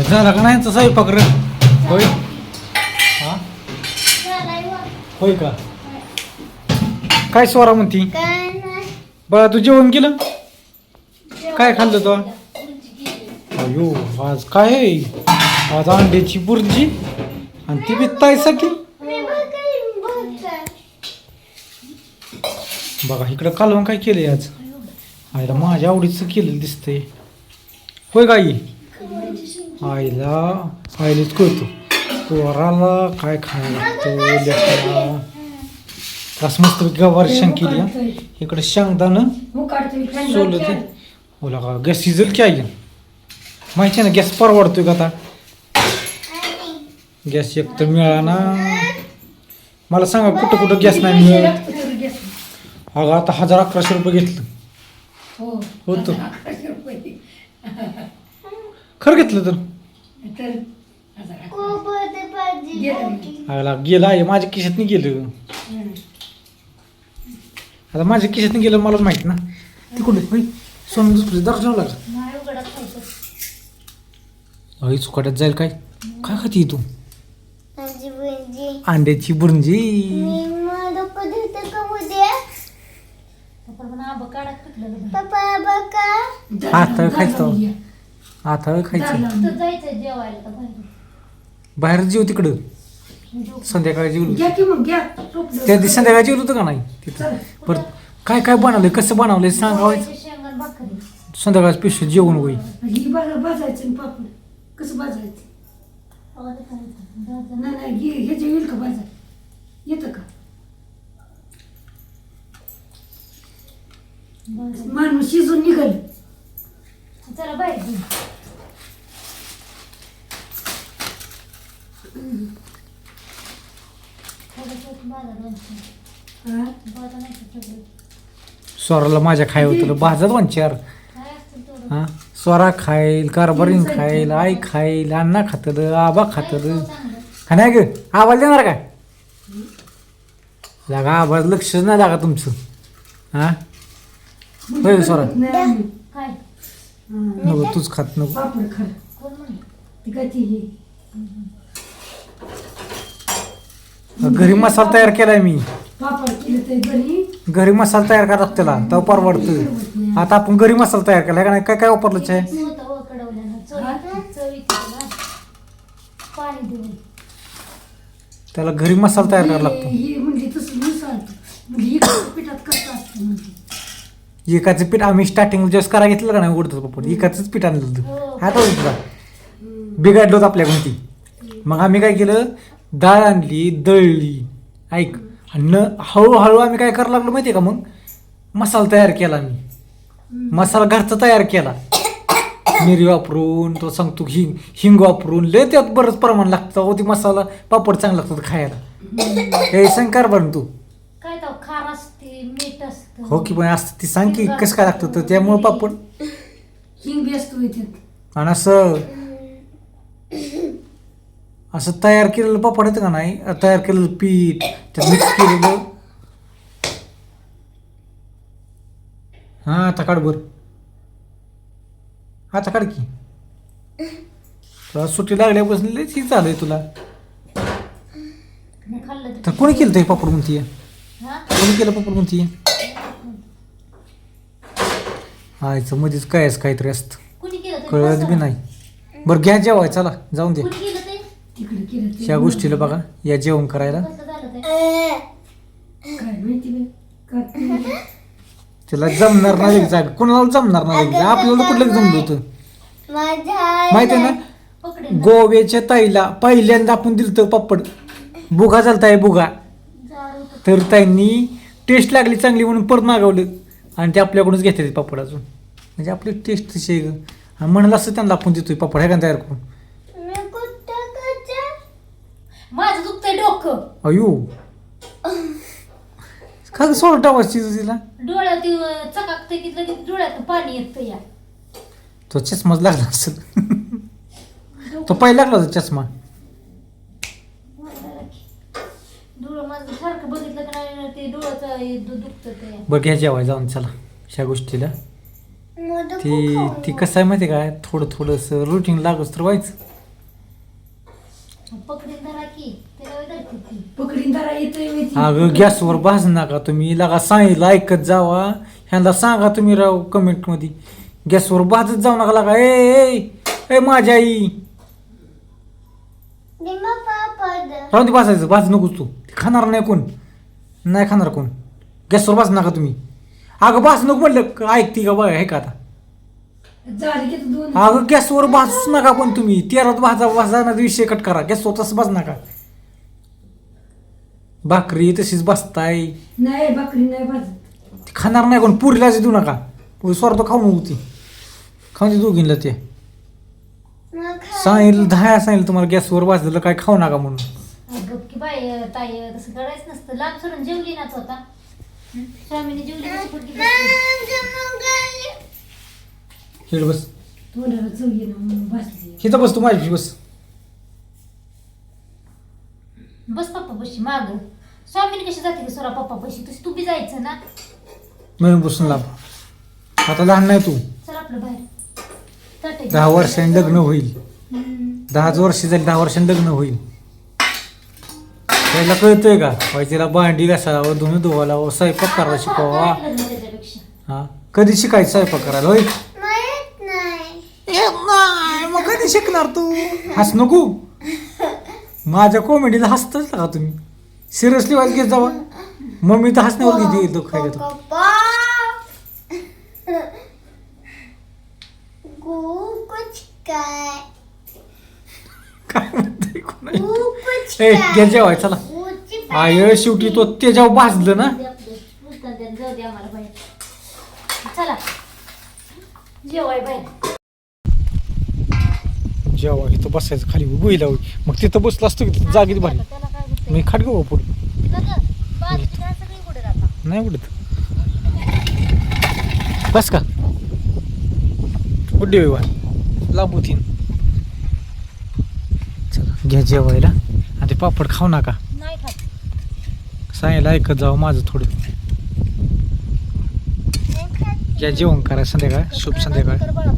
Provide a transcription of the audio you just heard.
झाला का नाही तसा स्वयंपाक रे? होय हा होय का? काय स्वरा म्हणती बाळा, तू जेवण केलं? काय खाल्लं तो? अयो आज काय आहे? आज अंड्याची बुर्जी आणि ती बी ताईसाठी. बघा इकडं कालवण काय केलंय आज. आईला माझ्या आवडीचं केलेलं दिसतंय. होय गाई आईलाच कळतो पोराला काय खायला लागतं लेकराला. तास मस्त गवारी शेंग केली. इकडे शेंगदाणं सोलं ते बोला का गॅस शिजल की आई माहिती आहे ना. गॅस परवडतोय का आता? गॅस एक तर मिळाला. मला सांगा कुठं कुठं गॅस नाही मिळत. अगं आता 1100 रुपये घेतलं होतं. खरं घेतलं तर आला गेलं आहे माझ्या खिशात नाही गेलं. आता माझ्या खिशात नाही गेलं मलाच माहिती ना. तिकडे होई सोनं दुसरी दर्जा लागला. आई चुकाट्यात जाईल काय? काय खाती तू? अंड्याची बुर्जी. आता खायचं आता खायचं बाहेर जेव तिकडं. संध्याकाळी जेवलो त्या दिवशी संध्याकाळी जेवलो होतं का नाही तिथं. परत काय काय बनवलंय कसं बनवलंय सांगावं. संध्याकाळ स्पेशल जेवण होईल. कसं भाजायचं नाही ह्याच्या येईल का भाजा येतं का? माणूस शिजून निघाल. चला बाहेर स्वराला माझ्या खाय होतं भाजत वंचार. हा स्वरा खाईल कारभारीन खाईल आई खाईल अण्णा खातलं आबा खातलं का नाही ग? आवाज देणार काय लागा? आवाज लक्षच नाही लागा तुमचं. हा होय स्वरा नको तूच खात नको. घरी मसाला तयार केलाय मी. घरी मसाला तयार करा त्याला तर परवडतं. आता आपण घरी मसाला तयार केला का नाही? काय काय वापरलं आहे? त्याला घरी मसाला तयार करायला लागतो. एकाचं पीठ आम्ही स्टार्टिंग जस्ट करा घेतलं का नाही उडतं पप्पा एकाच पीठ आणलं होतं. आता उडता बिघडलं होतं आपल्याकडून ती. मग आम्ही काय केलं डाळ आणली दळली ऐक आणि हळूहळू आम्ही काय करायला लागलो माहिती आहे का? मग मसाला तयार केला मी. मसाला घरचा तयार केला मिरी वापरून तो सांगतो हिंग वापरून लय त्यात बरंच प्रमाण लागतं. हो ती मसाला पापड चांगला लागतो खायला. हे सांग कर बरं तू काय तो खार असते मीठ असतं हो की पण असतं ती सांग की कसं काय लागतं तर त्यामुळं पापड हिंग बी असतो इथे. आणि असं तयार केलेलं पापड येतं का नाही? तयार केलेलं पीठ त्यात मिक्स केलेलं. हां आता काढ बरं. आता काढ की तुला सुट्टी लागल्यापासून लयच ही चालू आहे तुला. तर कोणी केलं ते पापड म्हणतीये? कोणी केलं पापड म्हणतीये? आयचं मध्येच कायच काहीतरी असतं कळत बी नाही. बरं घ्या जेवाय चला जाऊन दे ह्या गोष्टीला बघा या जेवण करायला. त्याला जमणार नाही जाग कोणाला जमणार नाही. आपल्याला कुठलं जमलं होतं माहिती आहे ना? गोव्याच्या ताईला पहिल्यांदा आपण दिलं पापड बुगा चालताय बुगा तर त्यांनी टेस्ट लागली चांगली म्हणून परत मागवलं आणि ते आपल्याकडूनच घेतात पापड अजून. म्हणजे आपली टेस्ट तशी आहे आणि म्हणाल असं त्यांना आपण देतोय पापड आहे का तयार करून. माझं दुखतंय डोकं. अयो का सोडा टावायची तिला डोळ्यात चकाकतंय की लगेच डोळ्यात पाणी येतं या. तो चष्माच लागला असेल. तो पहिला लागला होता चष्मा. डोळं माझं सारखं बघितलं का नाही ते डोळ्याचं दुखतं ते. बघ घ्या जेवाय जाऊन चला ह्या गोष्टीला. ती कसं आहे माहिती काय थोडंसं रुटीन लागूच तर व्हायचं. पकडीन धरा की त्याला धरते ती. पकडीन धरा येतोय अगं गॅसवर भाज नका तुम्ही लगा सांगितलं ऐकत जावा ह्यांना सांगा तुम्ही राव कमेंट मध्ये गॅसवर भाजत जाऊ नका लागा ए माझी आई राहून दे भाजायचं भाज नकोस तू ते खाणार नाही कोण नाही खाणार कोण गॅसवर भाज नका तुम्ही अगं भाज नको म्हणलं ऐकते का बघा हे का आता झाली की तू दोन अगं गॅसवर भाजूच नका पण तुम्ही तेलात भाजा विषय कट करा गॅसवर तसं भाज नका भाकरी तशीच बसताय नाही भाकरी नाही भाजत ती खाणार नाही कोण पुरीलाच देऊ नका स्वार्थ खाऊ नको ती खाऊन दे दोघींना ते सांगितलं सांगितलं तुम्हाला गॅसवर भाजलेलं काय खाऊ नका म्हणून अगं की बाय ताई तसं करायचं नसतं लांब सोडून जेवली ना तू आता स्वामीने जेवली कशी फुटकी बसली. खेळ बस तोंडाला चव येणं म्हणून भाजली हिथं बस तू माझी बस बस पप्पा बशी माग स्वामीने कशी जाते की सोरा पप्पा बशी तशी तू बी जायचं ना. म्हणून बसून लाभ आता लहान नाही तू चल आपलं बाहेर ताटं घे. 10 वर्षांनी लग्न होईल हम्म. 10 वर्ष झाली 10 वर्षांनी लग्न होईल त्याला कळतंय का तिला भांडी घासावं धुणं धुवायला स्वयंपाक करायला शिकवा काय लग्न त्याच्यापेक्षा हा कधी शिकायचं स्वयंपाक करायला होय येत नाही मग कधी शिकणार तू हस नको माझ्या कॉमेडीला हसतच का तुम्ही सिरियसली वाईट घेत जावा मम्मी तर हसण्यावर किती येतो काय घेतो काय म्हणते कोणा ए घे जेवाय चला आय शेवटी तो त्याच्यावर भाजलं ना दे आपलं. नुसतं द्या, जाऊ दे आम्हाला बाहेर चला जेवाय बाहेर जेव्हा इथं बसायचं खाली उभी लावली मग तिथं बसलं असतं की तिथं जागेत भारी त्याला काय होतंय? मी खाट गो पुढे सगळं बारीक काय सगळी पुढे राहतात. नाही उडत बस का उड्डी विमान लांबू तीन चला घ्या जेवायला आणि ते पापड खाऊ नका नाही खात सांगायला ऐकत जावं माझं थोडं घ्या जेवण करा संध्याकाळ शुभ संध्याकाळ कर बाळा